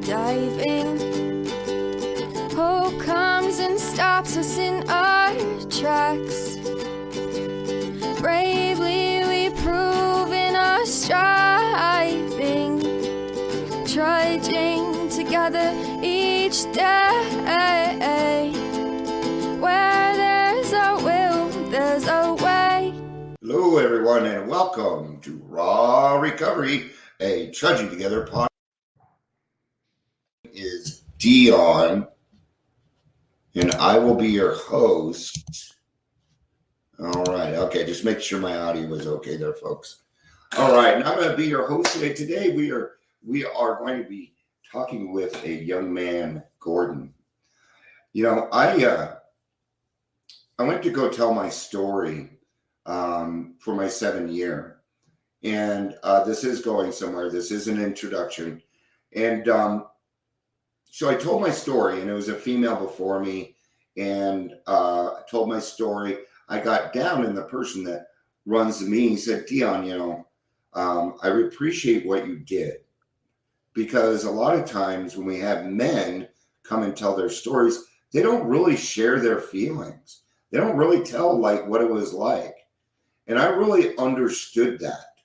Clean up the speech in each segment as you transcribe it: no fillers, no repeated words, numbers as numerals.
skydiving. Hope comes and stops us in our tracks. Bravely we prove in our striving, trudging together each day. Where there's a will, there's a way. Hello, everyone, and welcome to Raw Recovery, a Trudging Together podcast. Is Dion, and I will be your host. All right, okay, just make sure my audio was okay there, folks. All right, and I'm going to be your host today. Today we are going to be talking with a young man, Gordon. You know, I went to go tell my story for my 7th year, and this is going somewhere. This is an introduction, and so I told my story, and it was a female before me, and I told my story. I got down, and the person that runs the meeting said, Dion, you know, I appreciate what you did, because a lot of times when we have men come and tell their stories, they don't really share their feelings. They don't really tell like what it was like. And I really understood that.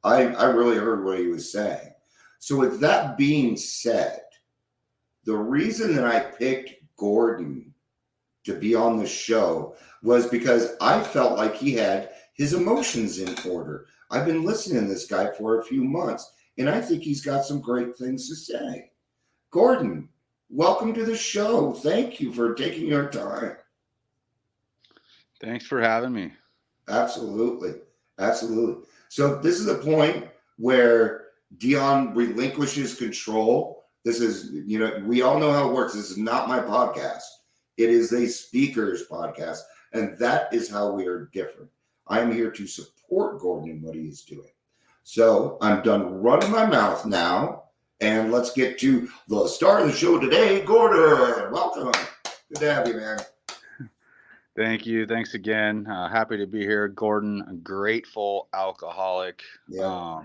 I really heard what he was saying. So with that being said, the reason that I picked Gordon to be on the show was because I felt like he had his emotions in order. I've been listening to this guy for a few months, and I think he's got some great things to say. Gordon, welcome to the show. Thank you for taking your time. Thanks for having me. Absolutely. Absolutely. So this is a point where Dion relinquishes control. This is, you know, we all know how it works. This is not my podcast. It is a speaker's podcast. And that is how we are different. I am here to support Gordon in what he is doing. So I'm done running my mouth now. And let's get to the star of the show today, Gordon. Welcome. Good to have you, man. Thank you. Thanks again. Happy to be here. Gordon, a grateful alcoholic. Yeah.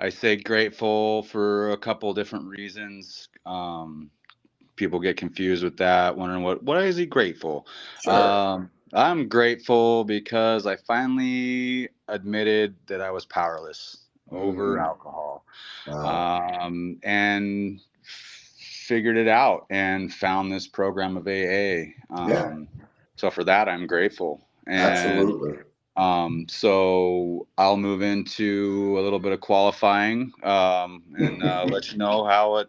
I say grateful for a couple of different reasons. People get confused with that, wondering what is he grateful? Sure. I'm grateful because I finally admitted that I was powerless over alcohol. Wow. And figured it out and found this program of AA. Yeah. So for that, I'm grateful. And Absolutely. so I'll move into a little bit of qualifying and let you know how it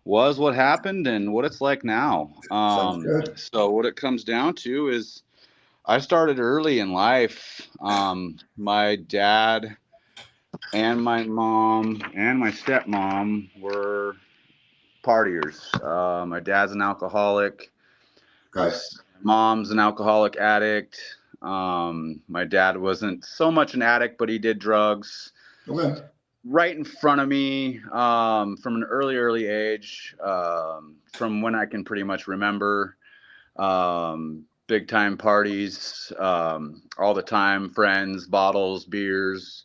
was, what happened, and what it's like now. Sounds good. So what it comes down to is I started early in life. My dad and my mom and my stepmom were partiers. My dad's an alcoholic. Okay. Mom's an alcoholic addict. My dad wasn't so much an addict, but he did drugs. Okay. Right in front of me from an early age, from when I can pretty much remember. Big time parties, all the time, friends, bottles, beers,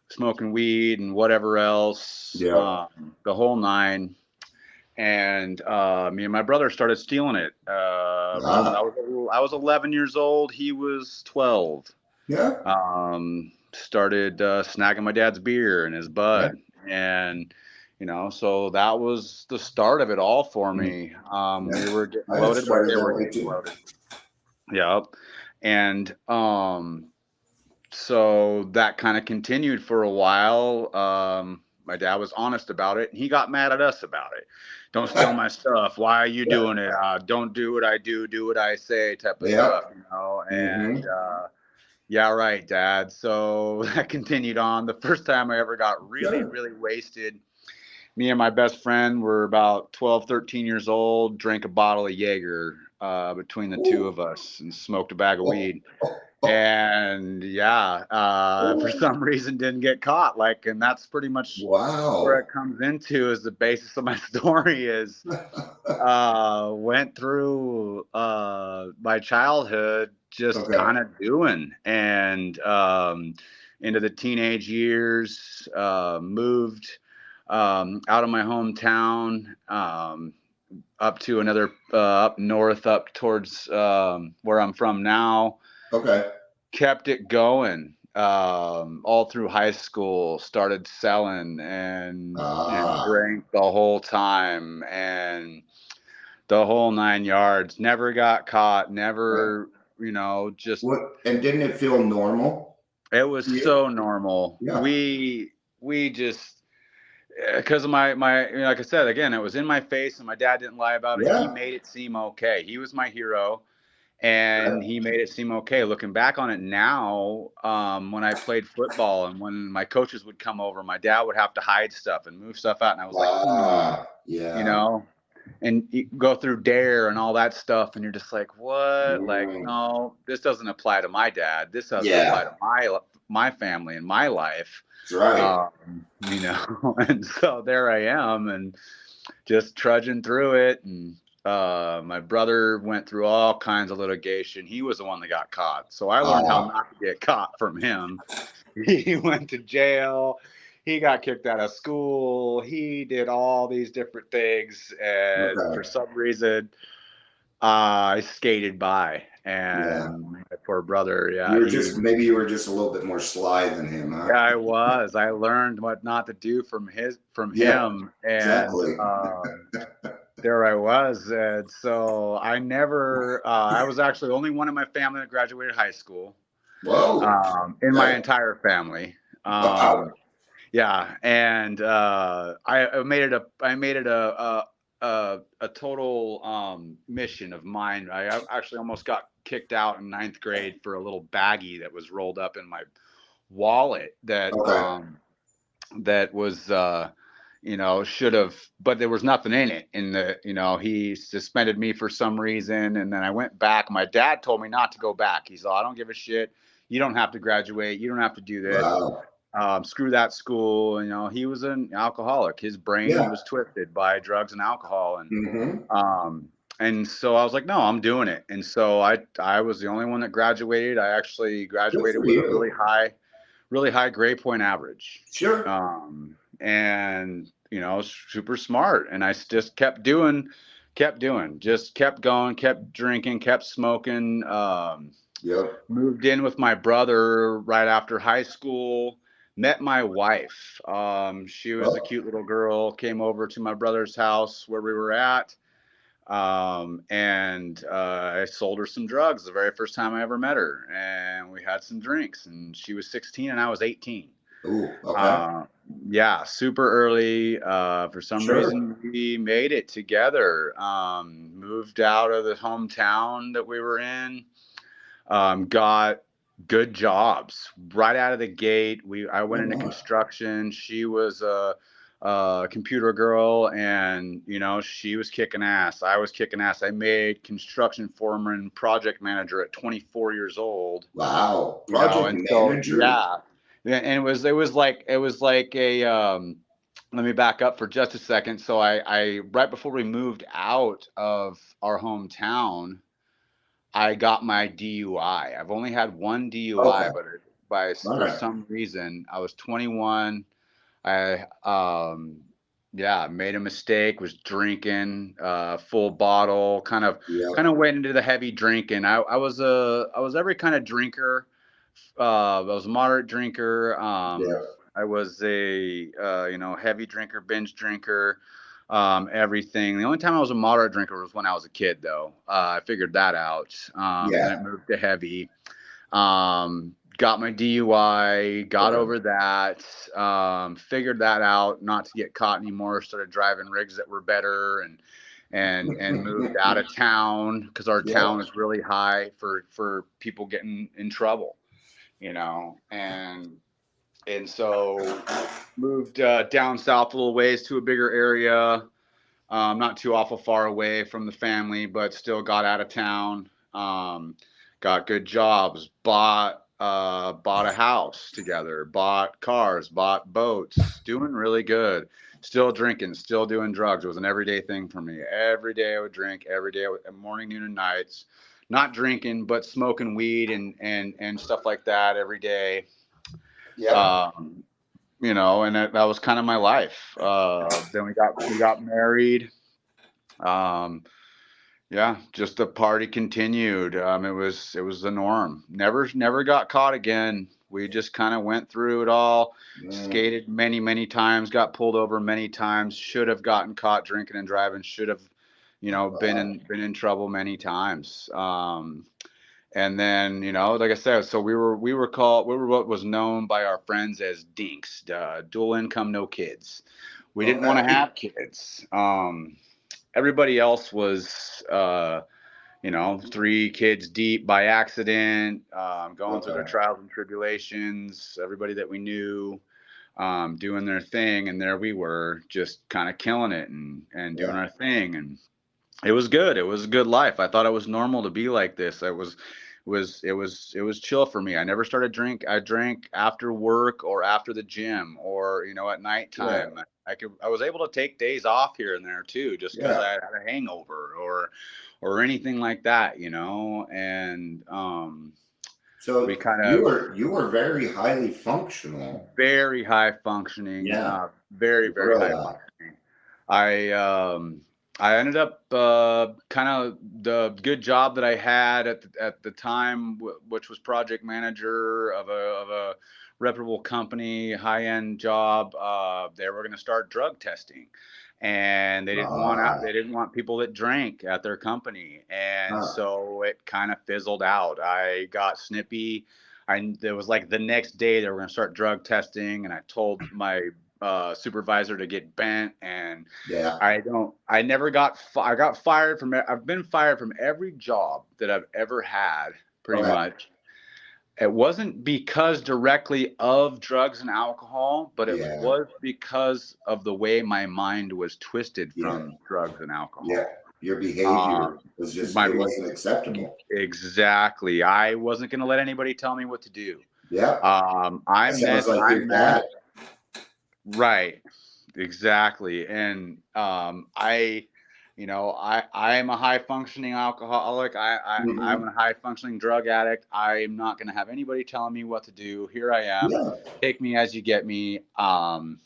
smoking weed and whatever else, Yeah. the whole nine. And me and my brother started stealing it. I was 11 years old. He was 12. Yeah. Started snagging my dad's beer and his bud, and you know, so that was the start of it all for me. We were getting loaded while they were getting loaded. Yeah, and so that kind of continued for a while. My dad was honest about it, and he got mad at us about it. Don't steal my stuff. Why are you doing it? Don't do what I do. Do what I say, type of stuff, you know. And yeah, right, Dad. So that continued on. The first time I ever got really wasted, me and my best friend were about 12, 13 years old, drank a bottle of Jaeger between the two of us and smoked a bag of weed. And for some reason didn't get caught. And that's pretty much where it comes into, is the basis of my story is went through my childhood just kind of doing, and into the teenage years, moved out of my hometown, up to another, up north, up towards where I'm from now. Okay. Kept it going all through high school. Started selling and drank the whole time and the whole 9 yards. Never got caught. Never, just. What? And didn't it feel normal? It was so normal. Yeah. We just, because of my like I said, again, it was in my face and my dad didn't lie about it. Yeah. He made it seem okay. He was my hero. And he made it seem okay. Looking back on it now, when I played football and when my coaches would come over, my dad would have to hide stuff and move stuff out. And I was yeah. And you go through dare and all that stuff. And you're just like, what? Like, no, this doesn't apply to my dad. This doesn't apply to my family and my life. That's right. And so there I am and just trudging through it. And my brother went through all kinds of litigation. He was the one that got caught. So I learned how not to get caught from him. He went to jail. He got kicked out of school. He did all these different things. And for some reason, I skated by. And my poor brother, maybe you were just a little bit more sly than him, huh? Yeah, I was. I learned what not to do from him. And exactly. there I was. And so I never, I was actually the only one in my family that graduated high school. Whoa. In my entire family. Yeah. And I made it a total mission of mine. I actually almost got kicked out in 9th grade for a little baggie that was rolled up in my wallet that that was should have, but there was nothing in it. He suspended me for some reason, and then I went back. My dad told me not to go back. He said, I don't give a shit. You don't have to graduate. You don't have to do this. Screw that school. He was an alcoholic. His brain was twisted by drugs and alcohol. And and so I was like, no, I'm doing it. And so I was the only one that graduated. I actually graduated with a really high grade point average. Sure. And super smart. And I just kept doing, just kept going, kept drinking, kept smoking. Moved in with my brother right after high school. Met my wife. She was a cute little girl, came over to my brother's house where we were at. And I sold her some drugs the very first time I ever met her. And we had some drinks, and she was 16 and I was 18. Ooh, okay. Super early. For some reason, we made it together. Moved out of the hometown that we were in. Got good jobs right out of the gate. I went into construction. She was a computer girl, and she was kicking ass. I was kicking ass. I made construction foreman, project manager at 24 years old. Wow, project manager. And it was like a let me back up for just a second. So I right before we moved out of our hometown, I got my DUI. I've only had one DUI, but for some reason, I was 21. I made a mistake, was drinking full bottle, kind of went into the heavy drinking. I was every kind of drinker. I was a moderate drinker. I was a heavy drinker, binge drinker. Everything. The only time I was a moderate drinker was when I was a kid, though. I figured that out. Then I moved to heavy. Got my DUI, got over that, figured that out, not to get caught anymore. Started driving rigs that were better, and moved out of town because our town is really high for people getting in trouble, and so moved down south a little ways to a bigger area, not too awful far away from the family, but still got out of town. Got good jobs, bought a house together, bought cars, bought boats, doing really good. Still drinking, still doing drugs. It was an everyday thing for me. Every day I would drink, every day, morning, noon, and nights. Not drinking, but smoking weed and stuff like that every day. you know, and that was kind of my life. Then we got married. Um, yeah, just the party continued. It was the norm. Never got caught again. We just kind of went through it all, Mm, skated many times, got pulled over many times, should have gotten caught drinking and driving, should have, you know, wow. been in trouble many times. And then, you know, like I said, so we were what was known by our friends as dinks, dual income, no kids. We didn't want to Okay. have kids. Everybody else was, you know, 3 kids deep by accident, going through their Okay. trials and tribulations. Everybody that we knew, doing their thing, and there we were, just kind of killing it and doing Yeah. our thing, and it was good. It was a good life. I thought it was normal to be like this. It was chill for me. I never started drink. I drank after work or after the gym or, you know, at Yeah. nighttime. I was able to take days off here and there too, just because Yeah. I had a hangover or anything like that, you know. And we So kind of you were very highly functional. very high functioning, Yeah. very Really high high. functioning. I I ended up kind of the good job that I had at the time, which was project manager of a reputable company, high end job. They were going to start drug testing, and Ah. they didn't want people that drank at their company, and Ah. so it kind of fizzled out. I got snippy. There was like the next day they were going to start drug testing, and I told my supervisor to get bent, and Yeah. I never I got fired from, I've been fired from every job that I've ever had, pretty Okay. much. It wasn't because directly of drugs and alcohol, but it Yeah. was because of the way my mind was twisted Yeah. from drugs and Yeah. alcohol. Your behavior Um, was just, my it be wasn't acceptable. Exactly. I wasn't going to let anybody tell me what to do. Yeah. That I'm sounds this, like your I'm that. dad. Right. Exactly. And you know, I'm a high functioning alcoholic. I'm Hmm. a high functioning drug addict. I'm not going to have anybody telling me what to do. Here I am. Yeah. Take me as you get me. And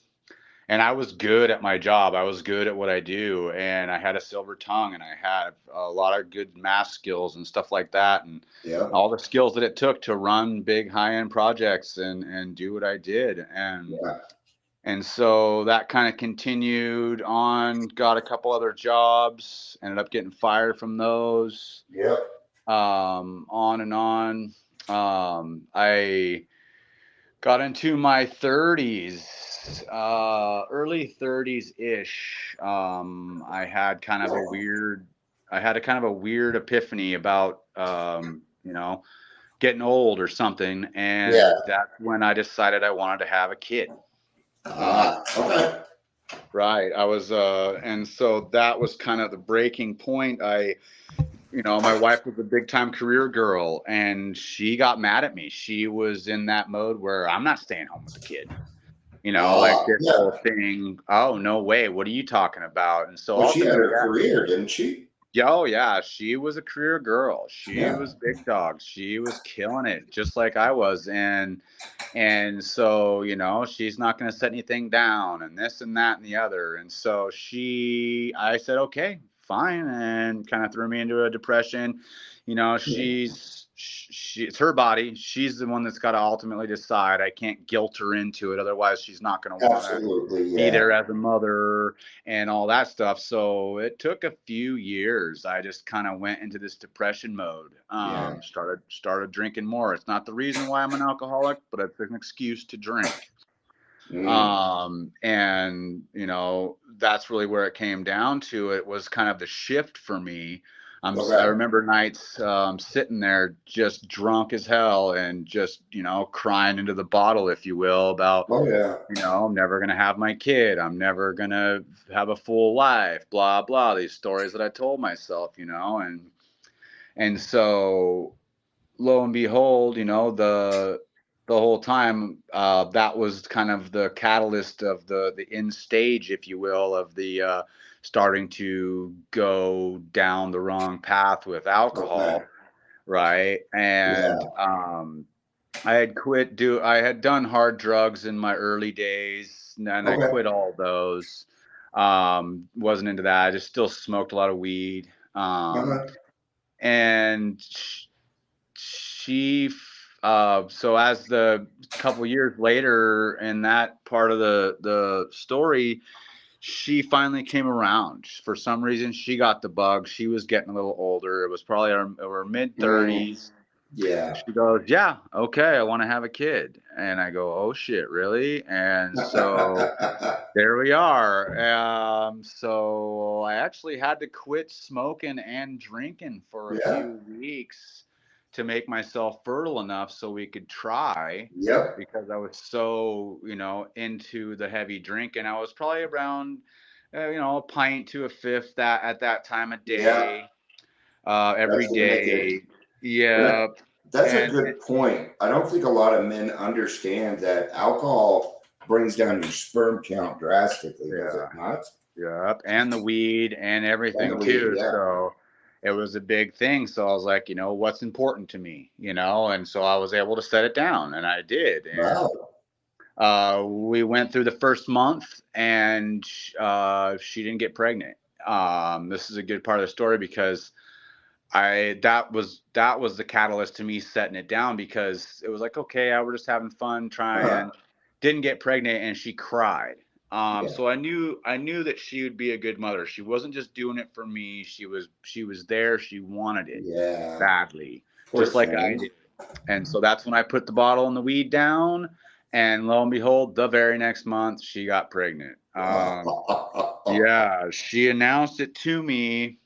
I was good at my job. I was good at what I do, and I had a silver tongue, and I had a lot of good math skills and stuff like that, and Yeah. all the skills that it took to run big high end projects and do what I did. Yeah. And so that kind of continued on, got a couple other jobs, ended up getting fired from those, Yep. on and on. I got into my 30s, early 30s ish. I had a kind of a weird epiphany about, you know, getting old or something. Yeah. And that's when I decided I wanted to have a kid. Ah. Okay. Right. And so that was kind of the breaking point. You know, my wife was a big time career girl, and she got mad at me. She was in that mode where I'm not staying home with the kid. You know, like Ah. this Yeah. whole thing. Oh, no way. What are you talking about? And so Well, she had ultimately, her career, didn't she? yeah, oh yeah, she was a career girl. She Yeah. was big dog. She was killing it, just like I was. And so, you know, she's not going to set anything down and this and that and the other. And so I said, okay, fine. And kind of threw me into a depression. You know, it's her body. She's the one that's got to ultimately decide. I can't guilt her into it. Otherwise, she's not going to want to Absolutely. be Yeah. there as a mother and all that stuff. So it took a few years. I just kind of went into this depression mode. Yeah. Started drinking more. It's not the reason why I'm an alcoholic, but it's an excuse to drink. Mm. And you know, that's really where it came down to. It was kind of the shift for me. I Okay. remember nights, sitting there just drunk as hell and just, you know, crying into the bottle, if you will, about, Oh yeah. you know, I'm never going to have my kid. I'm never going to have a full life, blah, blah. These stories that I told myself, you know, and so lo and behold, you know, the whole time, that was kind of the catalyst of the end stage, if you will, of the, starting to go down the wrong path with Okay. alcohol. Right. Yeah. I had done hard drugs in my early days, and I Okay. quit all those. Wasn't into that. I just still smoked a lot of weed. Uh-huh. And she so as the couple years later in that part of the story, she finally came around. For some reason, she got the bug. She was getting a little older. It was probably our mid Mm, 30s. yeah. She goes, yeah, okay, I want to have a kid. And I go, oh shit, really? And so there we are. So I actually had to quit smoking and drinking for a Yeah. few weeks to make myself fertile enough so we could try, Yep. because I was so, into the heavy drinking. I was probably around, a pint to a fifth that at that time of Yeah. day, every That's wicked. day. Yeah. That, that's a And good point. I don't think a lot of men understand that alcohol brings down your sperm count drastically, does it yeah. not? Yep, and the weed and And the everything weed, too. yeah. So it was a big thing. So I was like, what's important to me, and so I was able to set it down, and I did. And Wow. we went through the first month, and she didn't get pregnant. This is a good part of the story because that was the catalyst to me setting it down, because it was like, okay, I was just having fun Uh-huh. trying, didn't get pregnant, and she cried. Yeah. So I knew that she would be a good mother. She wasn't just doing it for me. She was there. She wanted it Yeah. badly, Poor just like I thing. did. And so that's when I put the bottle and the weed down. And lo and behold, the very next month, she got pregnant. Yeah, she announced it to me.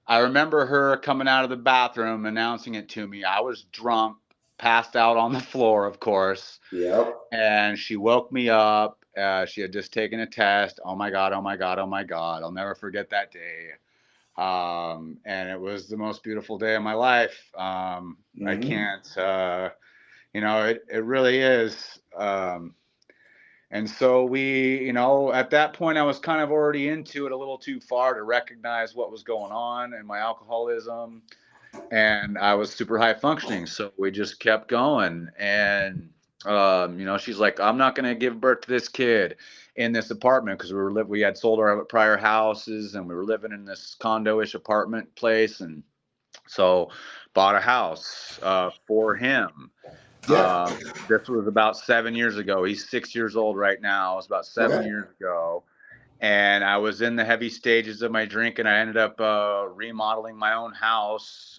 I remember her coming out of the bathroom announcing it to me. I was drunk, passed out on the floor, of course, Yep. and she woke me up. She had just taken a test. Oh my God, oh my God, oh my God. I'll never forget that day. And it was the most beautiful day of my life. I Hmm. can't, it really is. And so at that point, I was kind of already into it a little too far to recognize what was going on in my alcoholism, and I was super high functioning. So we just kept going. And, she's like, I'm not going to give birth to this kid in this apartment, because we had sold our prior houses and we were living in this condo-ish apartment place. And so bought a house for him. Yeah. This was about 7 years ago. He's 6 years old right now. It was about seven Okay. years ago. And I was in the heavy stages of my drinking. I ended up remodeling my own house,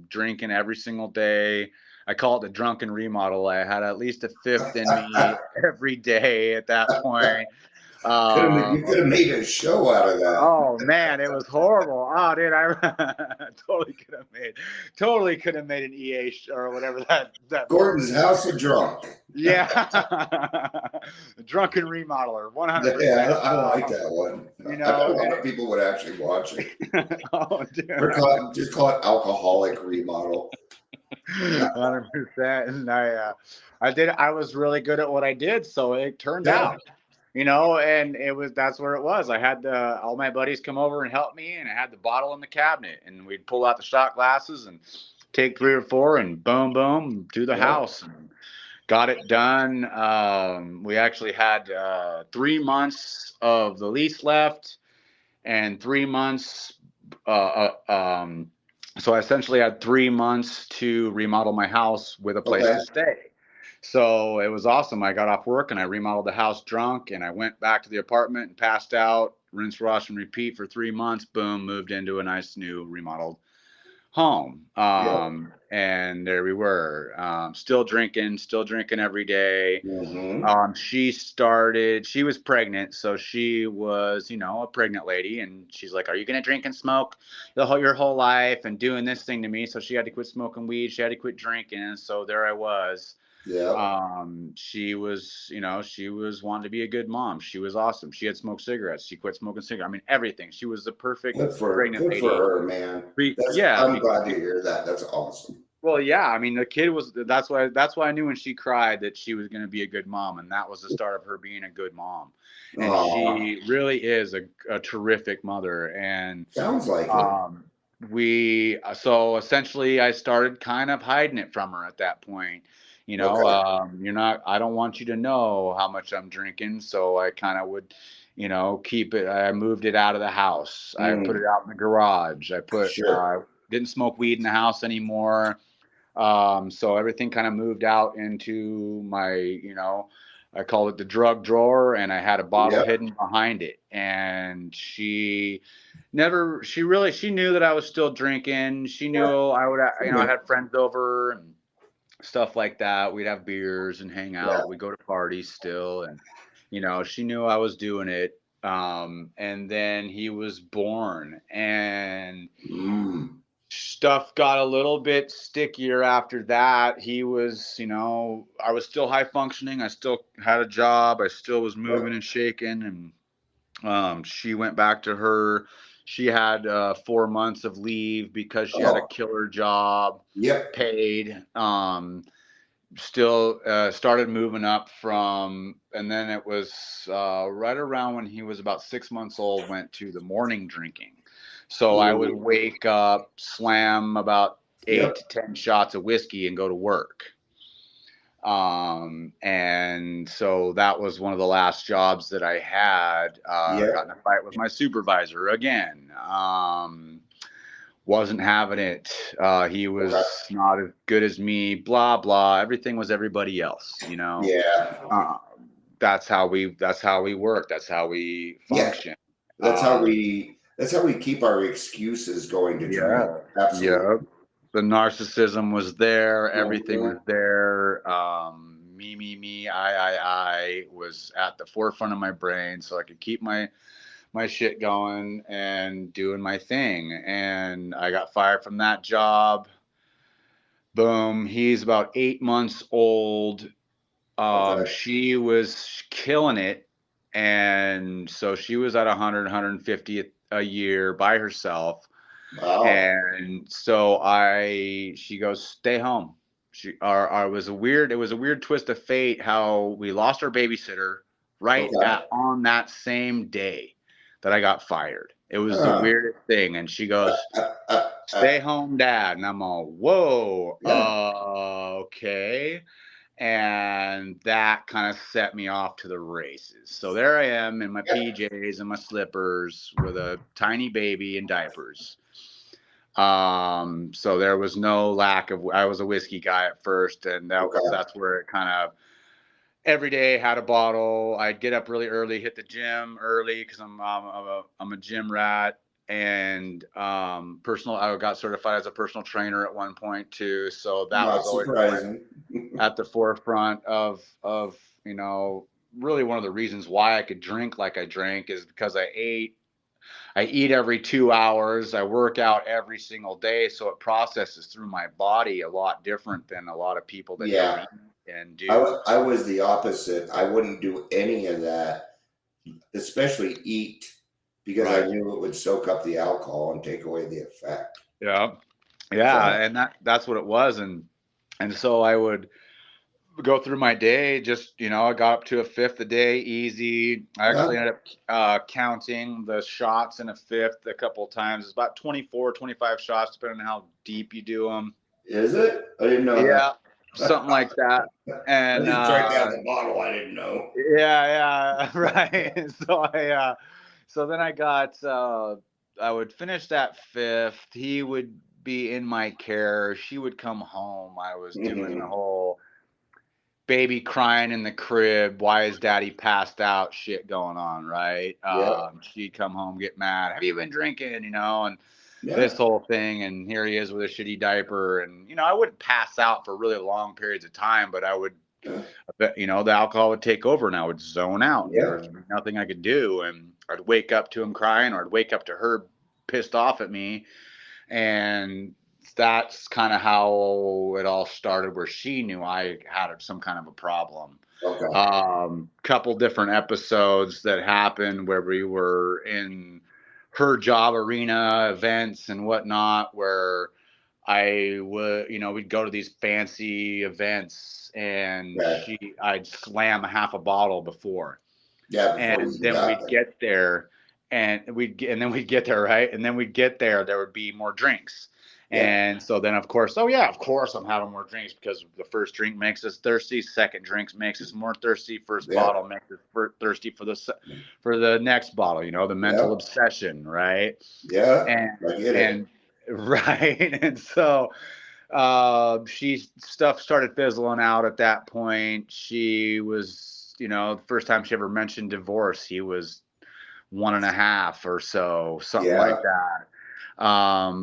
drinking every single day. I call it the drunken remodel. I had at least a fifth in me every day at that point. You Um, could have made a show out of that. oh man, it was horrible. Oh, dude, I totally could have made an or whatever that movie Gordon's is. House of Drunk. Yeah, drunken remodeler, Yeah, 100%. I like that one. You I bet a know, lot and of people would actually watch it. oh, dude, Or just call it alcoholic remodel. 100%. And I was really good at what I did, so it turned Yeah. out. And that's where it was. I had all my buddies come over and help me, and I had the bottle in the cabinet, and we'd pull out the shot glasses and take 3 or 4, and boom, boom, to the Yeah. house. And got it done. We actually had 3 months of the lease left, and 3 months. So I essentially had 3 months to remodel my house with a place Okay. to stay. So it was awesome. I got off work and I remodeled the house drunk, and I went back to the apartment and passed out, rinse, wash, and repeat for 3 months. Boom, moved into a nice new remodeled home. Yep. And there we were, still drinking every day. Hmm. She was pregnant. So she was, a pregnant lady. And she's like, are you going to drink and smoke your whole life and doing this thing to me? So she had to quit smoking weed. She had to quit drinking. So there I was. Yep. She was wanting to be a good mom. She was awesome. She had smoked cigarettes. She quit smoking cigarettes. I mean, everything. She was the perfect pregnant Good for lady. her, man. Yeah. I'm glad to hear that. That's awesome. Well, yeah. I mean, the kid was. That's why I knew when she cried that she was going to be a good mom, and that was the start of her being a good mom. And Aw, she really is a terrific mother. And sounds like it. so essentially I started kind of hiding it from her at that point. Okay. I don't want you to know how much I'm drinking. So I kind of would, keep it. I moved it out of the house. I put it Mm, out in the garage. sure. Didn't smoke weed in the house anymore. So everything kind of moved out into my, I call it the drug drawer, and I had a bottle Yep. hidden behind it. And she knew that I was still drinking. She knew I would, I Mhm. had friends over and stuff like that. We'd have beers and hang Yeah. out. We'd go to parties still. And, she knew I was doing it. And then he was born, and Mm. stuff got a little bit stickier after that. He was, I was still high functioning. I still had a job. I still was moving and shaking. And she went back to her. She had 4 months of leave because she had a Oh. killer job, Yep. paid. Still started moving up and then it was right around when he was about 6 months old, went to the morning drinking. So I would Ooh. wake up, slam about eight Yep. to 10 shots of whiskey and go to work. And so that was one of the last jobs that I had. Got Yep. in a fight with my supervisor again. Wasn't having it. He Okay. was not as good as me, blah, blah. Everything was everybody else, Yeah. Uh, that's how we work. That's how we Yeah. function. That's how Um, we keep our excuses going to drink. yeah, Absolutely. yeah. The narcissism was there. Everything was Mhm. there. Me, I was at the forefront of my brain, so I could keep my shit going and doing my thing. And I got fired from that job. Boom. He's about 8 months old. Okay. She was killing it. And so she was at 100, 150 a year by herself. Wow. And so she goes, stay home. It was a weird twist of fate how we lost our babysitter Okay. on that same day that I got fired. It was the Huh. weirdest thing. And she goes, stay home, dad. And I'm all, whoa, Yeah. okay. And that kind of set me off to the races. So there I am in my Yeah. PJs and my slippers with a tiny baby in diapers. So there was no lack of, I was a whiskey guy at first, and Okay. that's where it kind of every day had a bottle. I'd get up really early, hit the gym early because I'm a gym rat. And I got certified as a personal trainer at one point too. So that Not was always surprising. at the forefront of you know really one of the reasons why I could drink like I drank is because I eat every 2 hours. I work out every single day, so it processes through my body a lot different than a lot of people that don't Yeah. eat and I do. was I was the opposite. I wouldn't do any of that, especially eat, because I Right. knew it would soak up the alcohol and take away the effect. Yeah. Yeah, So and that's what it was. And so I would go through my day, just I got up to a fifth a day easy. I yeah. actually ended up counting the shots in a fifth a couple of times. It's about 24, 25 shots depending on how deep you do them. Is it? I didn't know that. Yeah, something like that. I And just drank out of the bottle. I didn't know. yeah, right. So then I would finish that fifth. He would be in my care. She would come home. I was doing the Mhm. whole baby crying in the crib, why is daddy passed out shit going on, right? Yep. She'd come home, get mad, have you been drinking, and this Yeah. whole thing, and here he is with a shitty diaper. And I wouldn't pass out for really long periods of time, but I would, Yeah. the alcohol would take over and I would zone out and there Yeah. was nothing I could do. And I'd wake up to him crying, or I'd wake up to her pissed off at me. And that's kind of how it all started, where she knew I had some kind of a problem. Okay. Couple different episodes that happened where we were in her job arena events and whatnot, where I would, we'd go to these fancy events and Okay. I'd slam a half a bottle before, Yeah. Before and you then got we'd there. get there, and then we'd get there, right, and then we'd get there, there would be more drinks, Yeah. And so then, of course, oh yeah, of course I'm having more drinks because the first drink makes us thirsty. Second drinks makes us more thirsty. First Yeah. bottle makes us thirsty for the next bottle. The mental Yeah. obsession, right? Yeah. And I get it. and right, and so she stuff started fizzling out at that point. She was, the first time she ever mentioned divorce, he was 1.5 or so, something Yeah. like that.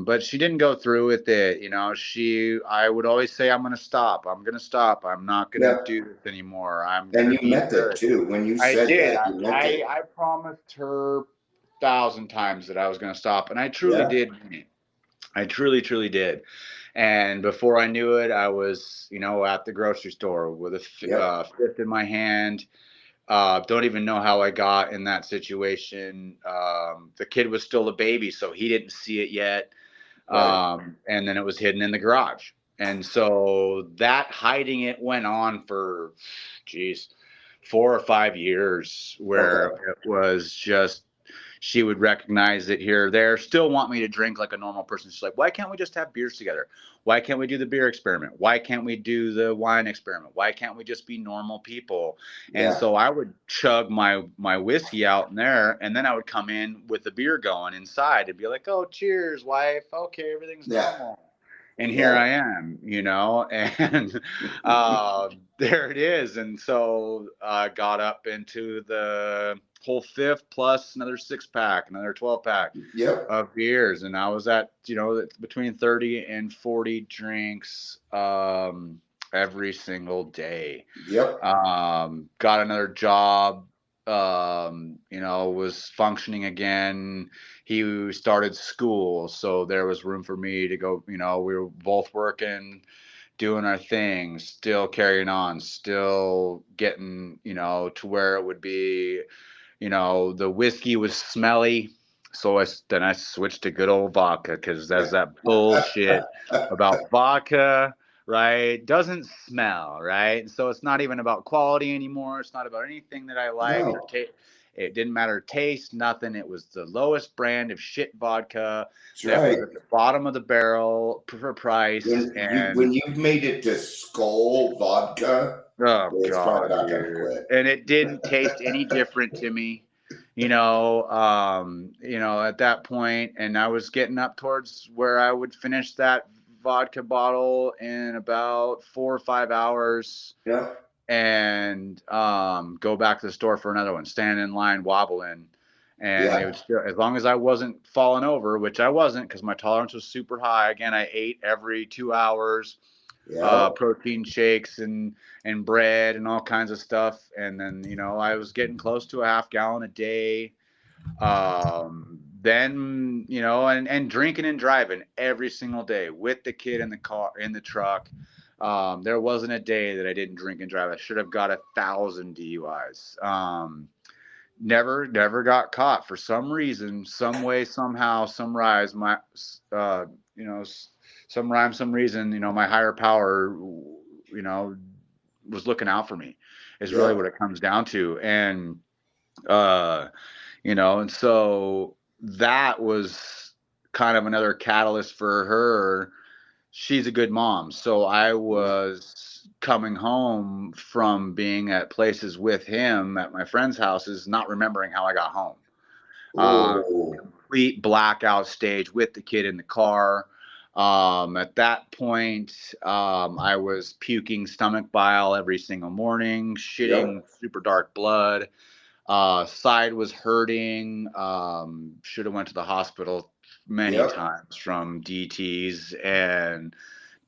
But she didn't go through with it. I would always say, I'm going to stop. I'm going to stop. I'm not going to Yeah. do this anymore. I'm going And to you be meant it good. too. When you I said did. that, you meant it. I promised her 1,000 times that I was going to stop. And I truly Yeah. did. I truly, truly did. And before I knew it, I was, at the grocery store with a Yep. fifth in my hand. Don't even know how I got in that situation. The kid was still a baby, so he didn't see it yet. Right. And then it was hidden in the garage. And so that hiding it went on for, geez, 4 or 5 years, where Okay. it was just, she would recognize it here or there, still want me to drink like a normal person. She's like, why can't we just have beers together? Why can't we do the beer experiment? Why can't we do the wine experiment? Why can't we just be normal people? And Yeah. so I would chug my whiskey out in there, and then I would come in with the beer going inside and be like, oh, cheers, wife. Okay, everything's Yeah. normal. And here Yeah. I am, and there it is. And so I got up into the whole fifth plus another 6-pack, another 12-pack Yep. of beers. And I was at, between 30 and 40 drinks every single day. Yep. Got another job, was functioning again. He started school, so there was room for me to go. We were both working, doing our thing, still carrying on, still getting, to where it would be, the whiskey was smelly. So then I switched to good old vodka, because there's that bullshit about vodka, right? Doesn't smell, right? So it's not even about quality anymore. It's not about anything that I liked or No. taste. It didn't matter taste, nothing. It was the lowest brand of shit vodka That's that was right. at the bottom of the barrel for price. When And you've made it to Skull vodka, oh it's probably God, not gonna dude. quit. And it didn't taste any different to me, at that point. And I was getting up towards where I would finish that vodka bottle in about 4 or 5 hours Yeah. and go back to the store for another one, stand in line, wobbling. And they Yeah. would still, as long as I wasn't falling over, which I wasn't, because my tolerance was super high. Again, I ate every 2 hours, Yeah. protein shakes and bread and all kinds of stuff. And then, I was getting close to a half gallon a day. Then, and drinking and driving every single day with the kid in the car, in the truck. There wasn't a day that I didn't drink and drive. I should have got 1,000 DUIs. Never got caught for some reason, some way, somehow, some rise. Some rhyme, some reason, my higher power, was looking out for me, is really Yeah. what it comes down to. And so that was kind of another catalyst for her. She's a good mom. So I was coming home from being at places with him at my friends' houses, not remembering how I got home. Oh. Complete blackout stage with the kid in the car. At that point, I was puking stomach bile every single morning, shitting Yep. super dark blood. Side was hurting. Should have went to the hospital many Yep. times from DTs and And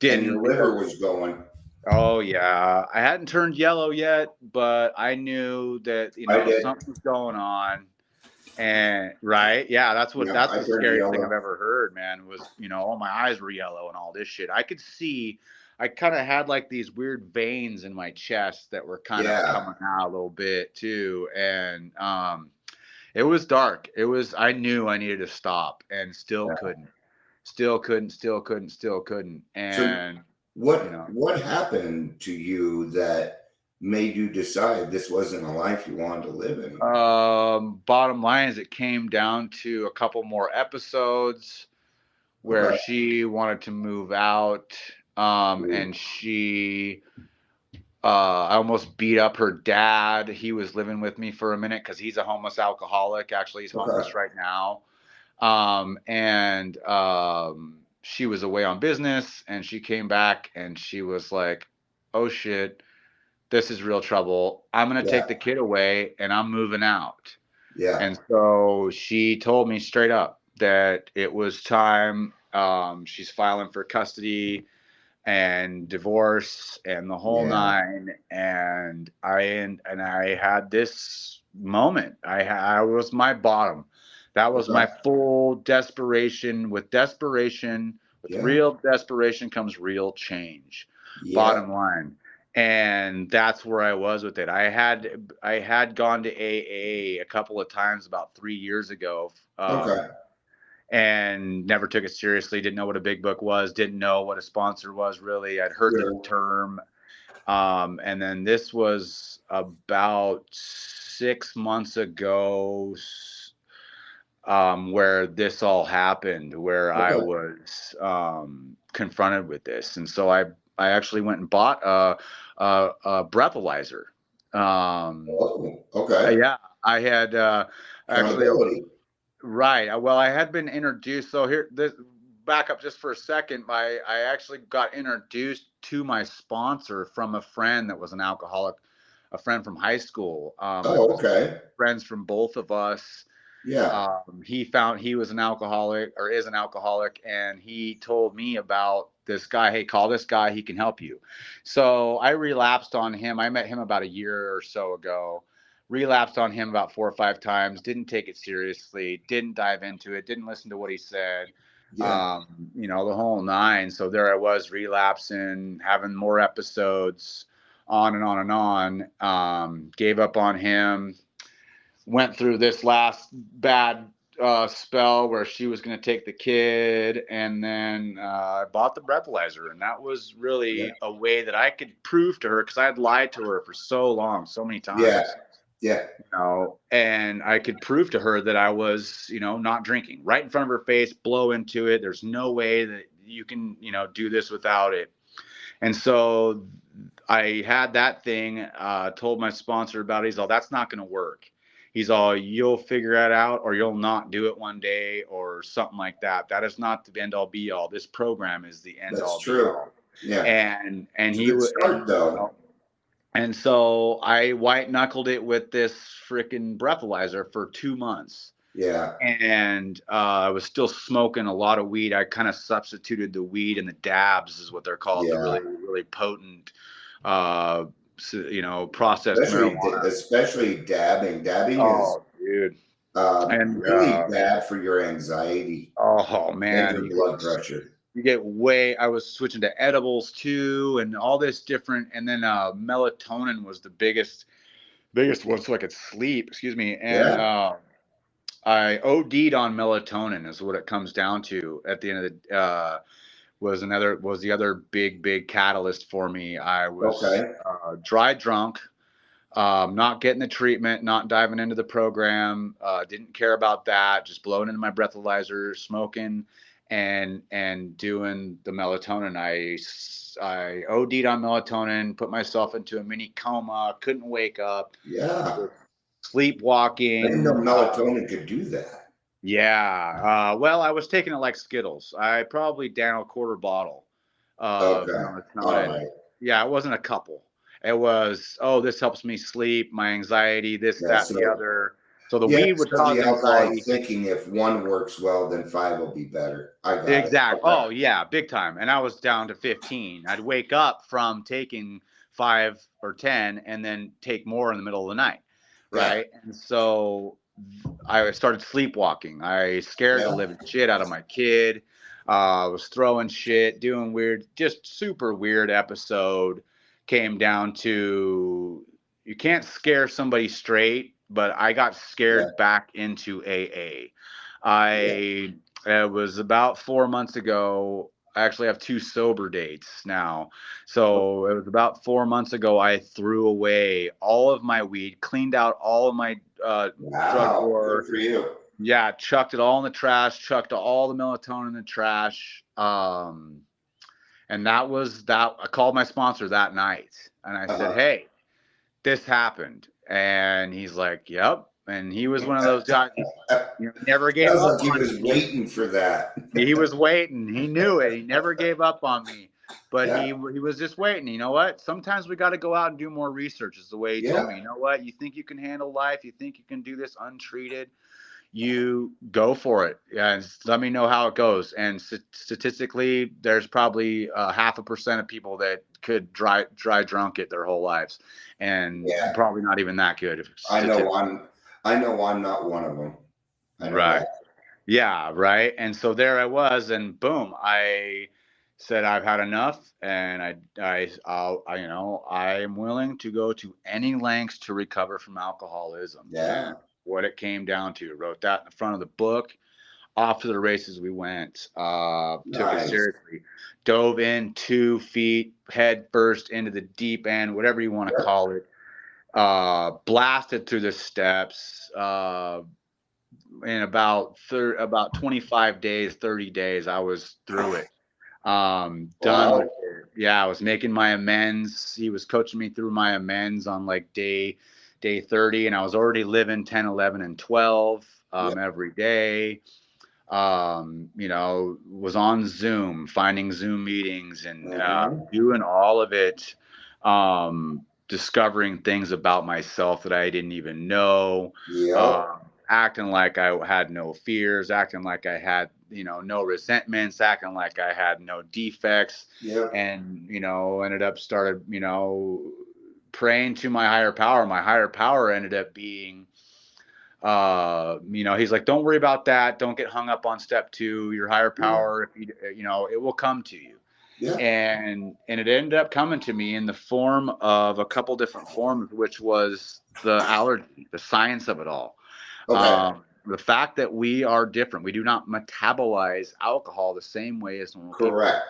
your didn't liver because, was going. oh yeah, I hadn't turned yellow yet, but I knew that, I did. something was going on. And right, yeah, that's Yeah. the I turned scariest thing I've yellow. ever heard, man, was, all my eyes were yellow and all this shit. I could see, I kind of had like these weird veins in my chest that were kind of Yeah. coming out a little bit too. And it was dark. I knew I needed to stop, and still Yeah. couldn't. Still couldn't, still couldn't, still couldn't. So And what happened to you that made you decide this wasn't a life you wanted to live anymore? bottom line is, it came down to a couple more episodes where Okay. she wanted to move out. And I almost beat up her dad. He was living with me for a minute because he's a homeless alcoholic. Actually, he's Okay. homeless right now. And she was away on business, and she came back and she was like, oh shit, this is real trouble. I'm going to Yeah. take the kid away and I'm moving out. Yeah. And so she told me straight up that it was time. She's filing for custody and divorce and the whole Yeah. nine. And I had this moment. I was my bottom. That was my Okay. full desperation. With Yeah. real desperation comes real change. Yeah. Bottom line. And that's where I was with it. I had gone to AA a couple of times about 3 years ago. Okay. And never took it seriously. Didn't know what a big book was. Didn't know what a sponsor was really. I'd heard the Sure. term. And then this was about 6 months ago, where this all happened, where I Okay. was confronted with this. And so I actually went and bought a breathalyzer. Oh, okay. Yeah, I had actually Accountability. right. Well, I had been introduced. So here, this back up just for a second. I actually got introduced to my sponsor from a friend that was an alcoholic, a friend from high school. It Oh, was okay. friends from both of us. Yeah. He found he was an alcoholic or is an alcoholic, and he told me about this guy. Hey, call this guy. He can help you. So I relapsed on him. I met him about a year or so ago. Relapsed on him about 4 or 5 times. Didn't take it seriously. Didn't dive into it. Didn't listen to what he said. Yeah. The whole nine. So there I was relapsing, having more episodes, on and on and on. Gave up on him. Went through this last bad spell where she was going to take the kid, and then I bought the breathalyzer, and that was Yeah. really a way that I could prove to her, because I had lied to her for so long, so many Yeah. times, Yeah. and I could prove to her that I was, not drinking right in front of her face, blow into it. There's no way that you can, do this without it. And so I had that thing, told my sponsor about it. He's all, that's not going to work. He's all, you'll figure it out, or you'll not do it one day, or something like that. That is not the end all be all. This program is the end That's all be true. all. Yeah. And It's a he good would, start, though. and so I white knuckled it with this freaking breathalyzer for 2 months. Yeah. And I was still smoking a lot of weed. I kind of substituted the weed and the dabs, is what they're called, the Yeah. really, really potent, processed marijuana. Especially dabbing. Dabbing is Oh, dude. And really bad for your anxiety oh and man, your blood pressure. I was switching to edibles too, and all this different. And then melatonin was the biggest one, so I could sleep. Excuse me. And Yeah. I OD'd on melatonin, is what it comes down to at the end of the was the other big catalyst for me. I was Okay. dry drunk, not getting the treatment, not diving into the program, didn't care about that, just blowing into my breathalyzer, smoking, and doing the melatonin. I OD'd on melatonin, put myself into a mini coma, couldn't wake up, Yeah. I didn't know sleepwalking. melatonin could do that. Yeah. Well, I was taking it like Skittles. I probably down a quarter bottle of Okay. All melatonin. right. Yeah, it wasn't a couple. It was, oh, this helps me sleep, my anxiety, this, Yeah. that, and the So, other. So the yeah, weed would so cause the alcoholic anxiety. thinking if one works well, then five will be better. I got it. Exact. Okay. Oh, yeah, big time. And I was down to 15. I'd wake up from taking 5 or 10 and then take more in the middle of the night. Yeah. Right. And so I started sleepwalking. I scared the Yeah. living shit out of my kid. Was throwing shit, doing weird, just super weird episode. Came down to, you can't scare somebody straight, but I got Yeah. scared back into AA. Yeah. It was about 4 months ago. I actually have 2 sober dates now. So it was about 4 months ago. I threw away all of my weed, cleaned out all of my drug Wow. war Good for you. Yeah, chucked it all in the trash, chucked all the melatonin in the trash. And that was that. I called my sponsor that night and I said, Uh-huh. "Hey, this happened." And he's like, "Yep." And he was one of those guys, never gave Sounds up like he on was me. waiting for that. He was waiting. He knew it. He never gave up on me. But Yeah. he was just waiting. You know what? Sometimes we got to go out and do more research, is the way he told me. You know what? You think you can handle life? You think you can do this untreated? You go for it and let me know how it goes. And statistically, there's probably 0.5% of people that could dry drunk it their whole lives, and Yeah. probably not even that good. I know I'm not one of them. I know Right. that. Yeah. Right. And so there I was, and boom, I said I've had enough, and I am willing to go to any lengths to recover from alcoholism. Yeah. What it came down to. Wrote that in the front of the book. Off to the races we went. Took it Nice. seriously. Dove in 2 feet head first into the deep end, whatever you want to call it. Blasted through the steps. In about 25 days, 30 days, I was through it. Done Wow. with it. Yeah, I was making my amends. He was coaching me through my amends on like day 30, and I was already living 10, 11, and 12 every day. Was on Zoom, finding Zoom meetings and doing all of it, discovering things about myself that I didn't even know, acting like I had no fears, acting like I had, no resentments, acting like I had no defects, and, ended up started, praying to my higher power. My higher power ended up being, he's like, don't worry about that. Don't get hung up on step 2. Your higher power, if it will come to you. Yeah. And it ended up coming to me in the form of a couple different forms, which was the allergy, the science of it all. Okay. The fact that we are different. We do not metabolize alcohol the same way as normal Correct.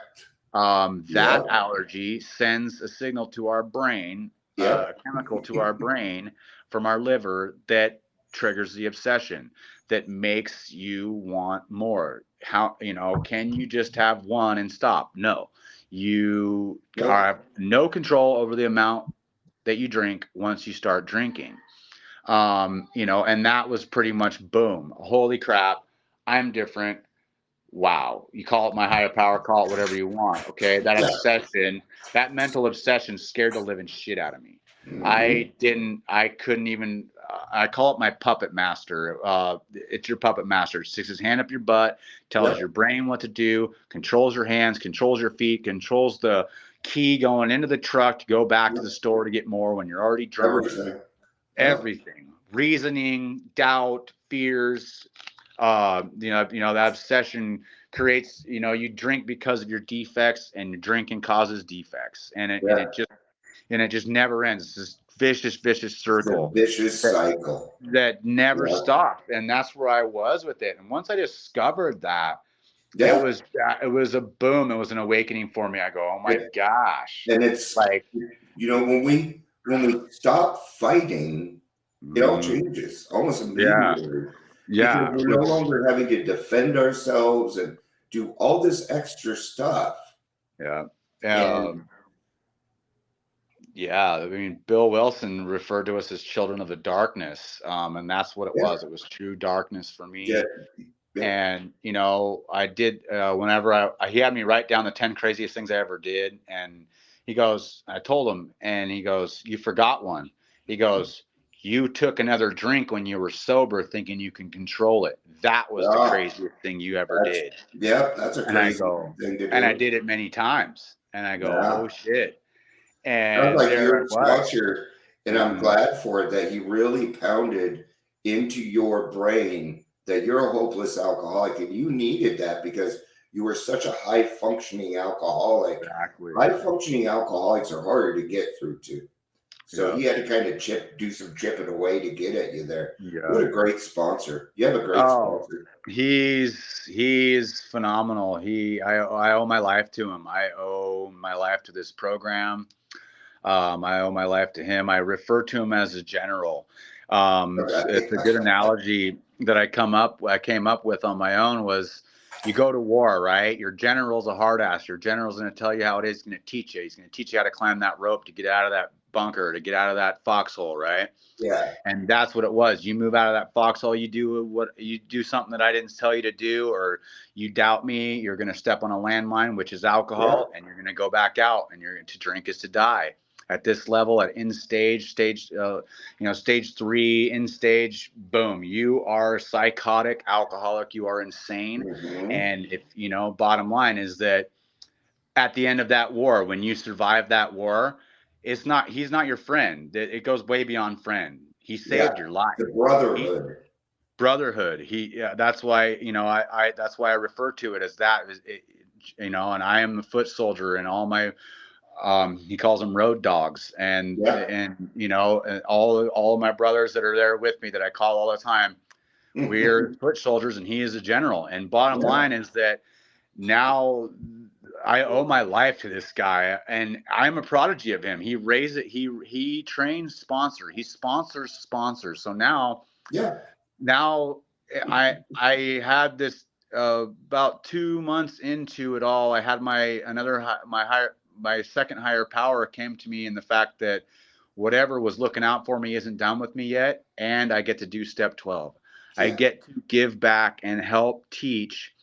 people. That allergy sends a signal to our brain, a chemical to our brain from our liver that triggers the obsession, that makes you want more. How, can you just have one and stop? No, you have no control over the amount that you drink once you start drinking. And that was pretty much boom. Holy crap, I'm different. Wow. You call it my higher power, call it whatever you want. Okay. That obsession, that mental obsession scared the living shit out of me. I couldn't even, I call it my puppet master. It's your puppet master. It sticks his hand up your butt, tells your brain what to do, controls your hands, controls your feet, controls the key going into the truck to go back to the store to get more when you're already drunk. Everything. Reasoning, doubt, fears. That obsession creates, you drink because of your defects, and drinking causes defects, and it just never ends. It's this vicious circle. Vicious cycle that never stopped. And that's where I was with it. And once I discovered that, it was a boom. It was an awakening for me. I go, oh my gosh. And it's like, when we stop fighting, it all changes almost immediately. Yeah. Because we're no longer having to defend ourselves and do all this extra stuff. Yeah. I mean, Bill Wilson referred to us as children of the darkness. And that's what it was. It was true darkness for me. Yeah. And, I did, whenever he had me write down the 10 craziest things I ever did. And he goes, I told him, and he goes, you forgot one. He goes, you took another drink when you were sober thinking you can control it. That was the craziest thing you ever did. Yeah, that's a crazy thing to do. And I did it many times. And I go, oh, shit. And sounds like your sponsor, and I'm glad for it, that he really pounded into your brain that you're a hopeless alcoholic, and you needed that because you were such a high-functioning alcoholic. Exactly. High-functioning alcoholics are harder to get through to. So he had to kind of do some chipping away to get at you there. Yeah. What a great sponsor. You have a great sponsor. He's phenomenal. I owe my life to him. I owe my life to this program. I owe my life to him. I refer to him as a general. It's a good analogy. that I came up with on my own was, you go to war, right? Your general's a hard ass. Your general's going to tell you how it is. He's going to teach you. He's going to teach you how to climb that rope to get out of that bunker, to get out of that foxhole, right? Yeah. And that's what it was. You move out of that foxhole, you do something that I didn't tell you to do, or you doubt me, you're going to step on a landmine, which is alcohol, and you're going to go back out, and you're to drink is to die. At this level, at end stage 3, end stage, boom, you are psychotic alcoholic. You are insane. And if, bottom line is that at the end of that war, when you survive that war, he's not your friend. It goes way beyond friend. He saved your life. The brotherhood. Brotherhood. That's why, that's why I refer to it as that, and I am the foot soldier, and all my, he calls them road dogs, and all of my brothers that are there with me that I call all the time, we're foot soldiers, and he is a general. And bottom line is that now I owe my life to this guy, and I'm a prodigy of him. He trains sponsors. He sponsors sponsors. So now I had this, about 2 months into it all, I had my second higher power came to me in the fact that whatever was looking out for me isn't done with me yet. And I get to do step 12. I get to give back and help teach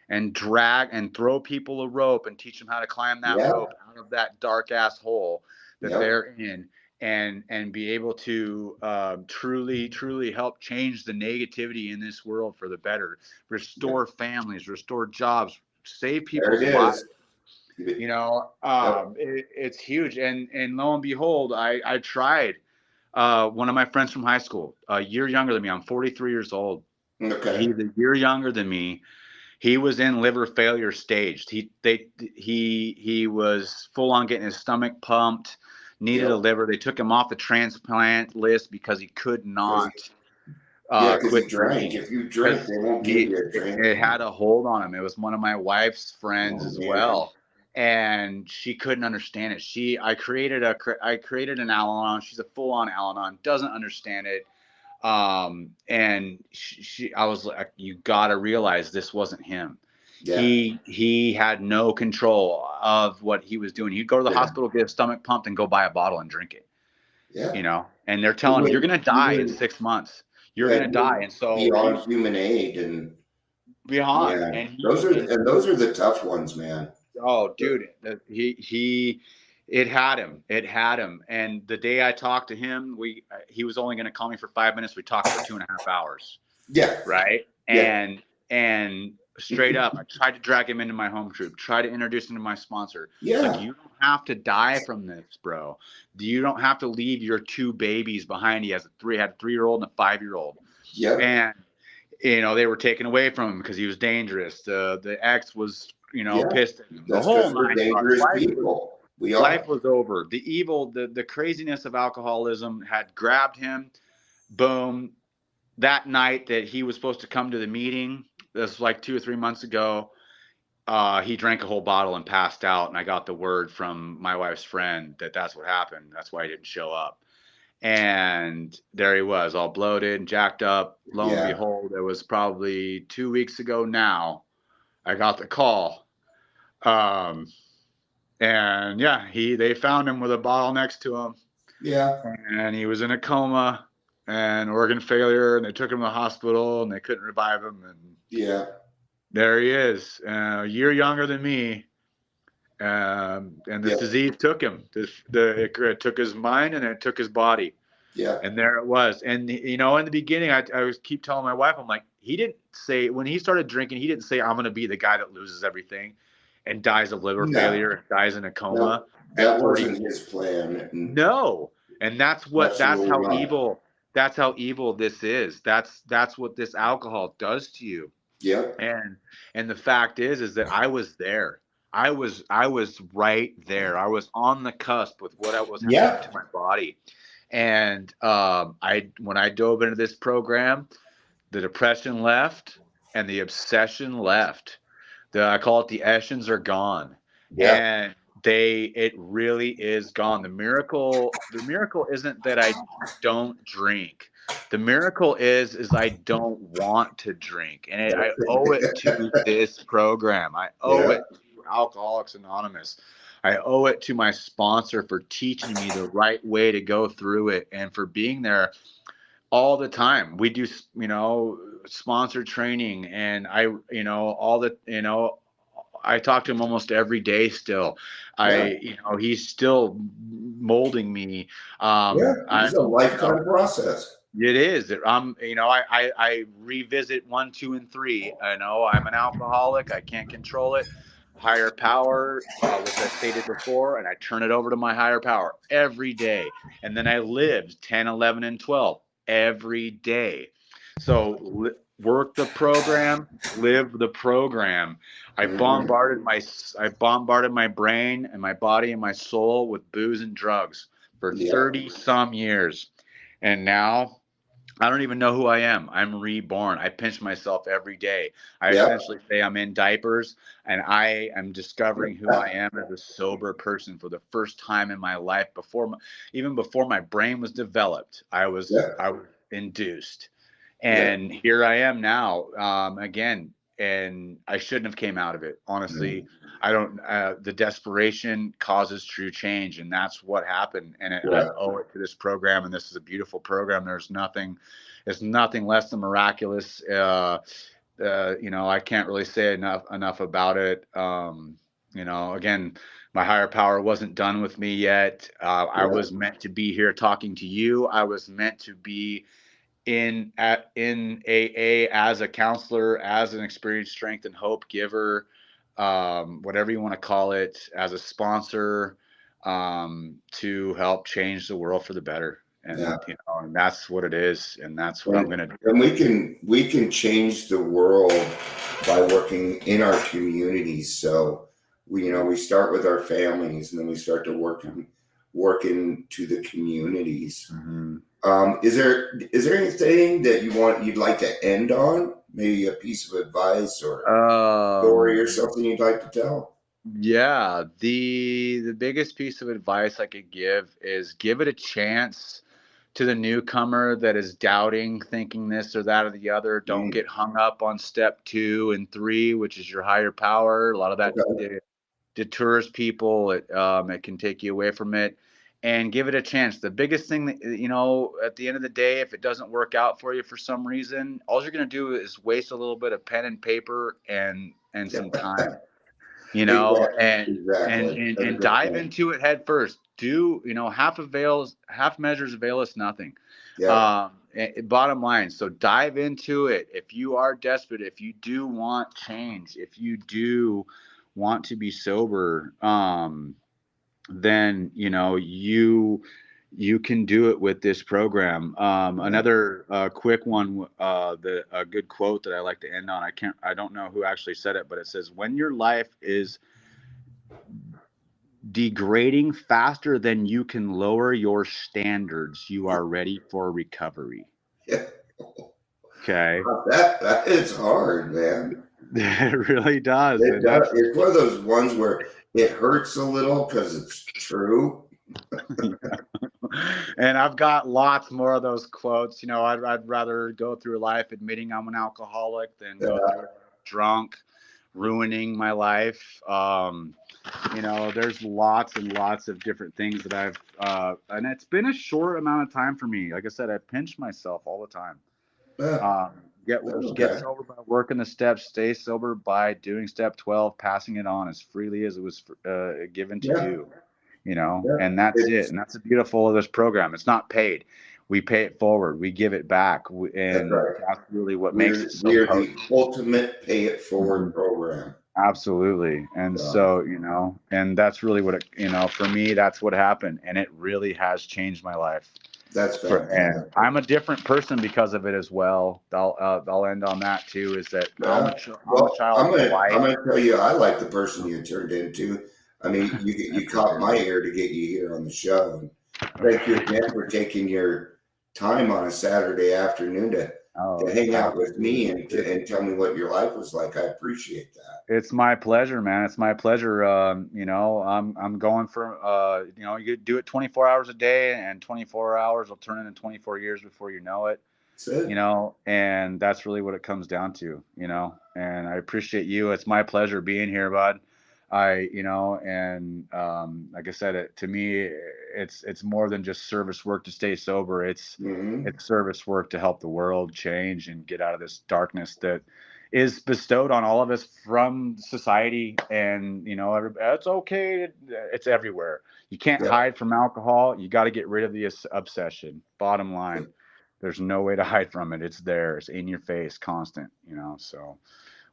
and drag and throw people a rope and teach them how to climb that rope out of that dark ass hole that they're in, and be able to truly help change the negativity in this world for the better, restore families, restore jobs, save people's lives. It's huge. And lo and behold, I tried. One of my friends from high school, a year younger than me, I'm 43 years old. Okay. He's a year younger than me. He was in liver failure stage. He was full on getting his stomach pumped, needed a liver. They took him off the transplant list because he could not quit drinking. If you drink, they won't give you a drink. It had a hold on him. It was one of my wife's friends as well. And she couldn't understand it. I created an Al-Anon. She's a full-on Al-Anon, doesn't understand it. And I was like, you gotta realize this wasn't him. Yeah. He had no control of what he was doing. He'd go to the hospital, get his stomach pumped, and go buy a bottle and drink it. Yeah. And they're telling him, you're gonna die in 6 months. You're gonna die. And so beyond human aid and beyond. Yeah. And those are the tough ones, man. Oh, dude, it had him. And the day I talked to him, he was only going to call me for 5 minutes. We talked for 2.5 hours. Yeah. Right. And straight up, I tried to drag him into my home troop, try to introduce him to my sponsor. Yeah. Like, you don't have to die from this, bro. You don't have to leave your 2 babies behind. He had a 3-year-old and a 5-year-old. Yeah. And, they were taken away from him because he was dangerous. The ex was, pissed at him. The whole night. Dangerous people. Life was over. The evil, the craziness of alcoholism had grabbed him. Boom. That night that he was supposed to come to the meeting, this was like 2 or 3 months ago, he drank a whole bottle and passed out. And I got the word from my wife's friend that's what happened. That's why he didn't show up. And there he was, all bloated and jacked up. Lo and behold, it was probably 2 weeks ago now, I got the call. And they found him with a bottle next to him. Yeah. And he was in a coma and organ failure, and they took him to the hospital and they couldn't revive him. And there he is, a year younger than me. And this disease took him. It took his mind and it took his body. Yeah. And there it was. And, in the beginning, I keep telling my wife, I'm like, he didn't say, when he started drinking, he didn't say, I'm going to be the guy that loses everything and dies of liver failure and dies in a coma. No, that wasn't his plan. No. And that's how evil this is. That's what this alcohol does to you. Yeah. And the fact is that I was there. I was right there. I was on the cusp with what was happening to my body. And when I dove into this program, the depression left and the obsession left. I call it the Essions are gone. Yeah. And it really is gone. The miracle isn't that I don't drink. The miracle is I don't want to drink, and I owe it to this program. I owe Yeah. it to Alcoholics Anonymous. I owe it to my sponsor for teaching me the right way to go through it, and for being there all the time. We do, sponsor training, and all the, I talk to him almost every day still. Yeah. He's still molding me. Yeah. I, It's a lifetime process. it is. I revisit 1, 2, and 3. I know I'm an alcoholic. I can't control it. Higher power, which I stated before, and I turn it over to my higher power every day. And then I live 10, 11, and 12 every day. So work the program, live the program. I bombarded my brain and my body and my soul with booze and drugs for 30 some years. And now I don't even know who I am. I'm reborn. I pinch myself every day. I essentially say I'm in diapers, and I am discovering who I am as a sober person for the first time in my life. Even before my brain was developed, I was induced, and here I am now, again. And I shouldn't have came out of it. Honestly, I don't. The desperation causes true change, and that's what happened. And I owe it to this program. And this is a beautiful program. It's nothing less than miraculous. I can't really say enough about it. Again, my higher power wasn't done with me yet. I was meant to be here talking to you. I was meant to be in AA as a counselor, as an experienced strength and hope giver, whatever you want to call it, as a sponsor, to help change the world for the better. And and that's what it is, and that's what I'm gonna do. And we can change the world by working in our communities. So we start with our families, and then we start to work into the communities. Mm-hmm. Is there anything that you'd like to end on? Maybe a piece of advice or story or something you'd like to tell? Yeah, the biggest piece of advice I could give is give it a chance to the newcomer that is doubting, thinking this or that or the other. Don't get hung up on step 2 and 3, which is your higher power. A lot of that deters people. It can take you away from it. And give it a chance. The biggest thing that, at the end of the day, if it doesn't work out for you for some reason, all you're going to do is waste a little bit of pen and paper and some time, and dive into it head first. Half measures avail us nothing. Bottom line. So dive into it. If you are desperate, if you do want change, if you do want to be sober, then you can do it with this program. Another quick one, a good quote that I like to end on. I don't know who actually said it, but it says, when your life is degrading faster than you can lower your standards, you are ready for recovery. Okay. That is hard, man. It really does. It's one of those ones where it hurts a little because it's true. And I've got lots more of those quotes. I'd rather go through life admitting I'm an alcoholic than go through drunk, ruining my life. There's lots and lots of different things that I've, and it's been a short amount of time for me. Like I said, I pinch myself all the time. Get sober by working the steps, stay sober by doing step 12, passing it on as freely as it was given to you, and that's it. And that's the beautiful of this program. It's not paid. We pay it forward. We give it back. And that's really what makes it so we're potent. the ultimate pay it forward program. Absolutely. And so, and that's really what for me, that's what happened. And it really has changed my life. That's fantastic. And I'm a different person because of it as well. I'll end on that too. Is that I'm a child of light. I'm gonna tell you, I like the person you turned into. I mean, you caught my ear to get you here on the show. And thank you again for taking your time on a Saturday afternoon to hang out with me and tell me what your life was like. I appreciate that. It's my pleasure, man. It's my pleasure. I'm going for you do it 24 hours a day, and 24 hours will turn into 24 years before you know it. That's it. you know, and that's really what it comes down to, you know. And I appreciate you. It's my pleasure being here, bud. You know, and like I said, to me, it's more than just service work to stay sober. Hmm. It's service work to help the world change and get out of this darkness that is bestowed on all of us from society. And you know, it's okay. It's everywhere. You can't Yeah. hide from alcohol. You got to get rid of the obsession. Bottom line, there's no way to hide from it. It's there. It's in your face, constant. You know, so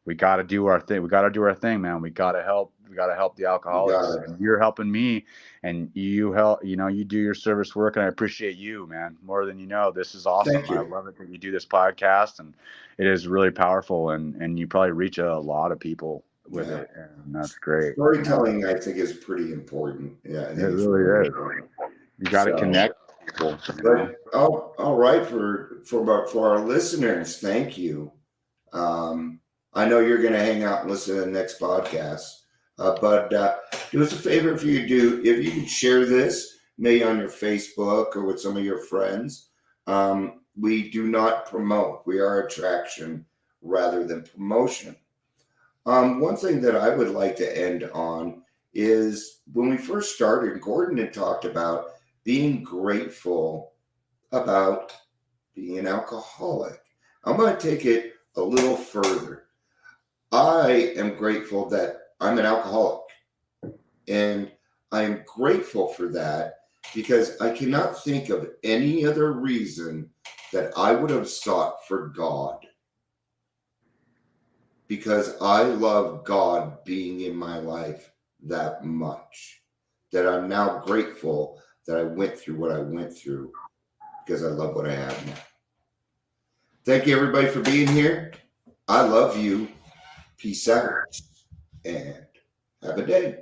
we got to do our thing. We got to do our thing, man. We got to help. We got to help the You got alcoholics. it. And you're helping me, and you help. You know, you do your service work, and I appreciate you, man, more than you know. This is awesome. Thank I you. love it that you do this podcast, and it is really powerful. And you probably reach a lot of people with Yeah. it, and that's great. You know? Storytelling, I think, is pretty important. Yeah, I It think it's really really is. important. You got to So, connect with people. You know? but all right for our listeners, thank you. I know you're going to hang out and listen to the next podcast, but do us a favor if you could share this maybe on your Facebook or with some of your friends. We do not promote; we are attraction rather than promotion. One thing that I would like to end on is when we first started, Gordon had talked about being grateful about being an alcoholic. I'm going to take it a little further. I am grateful that I'm an alcoholic, and I am grateful for that because I cannot think of any other reason that I would have sought for God, because I love God being in my life that much that I'm now grateful that I went through what I went through because I love what I have now. Thank you, everybody, for being here. I love you. Peace out and have a day.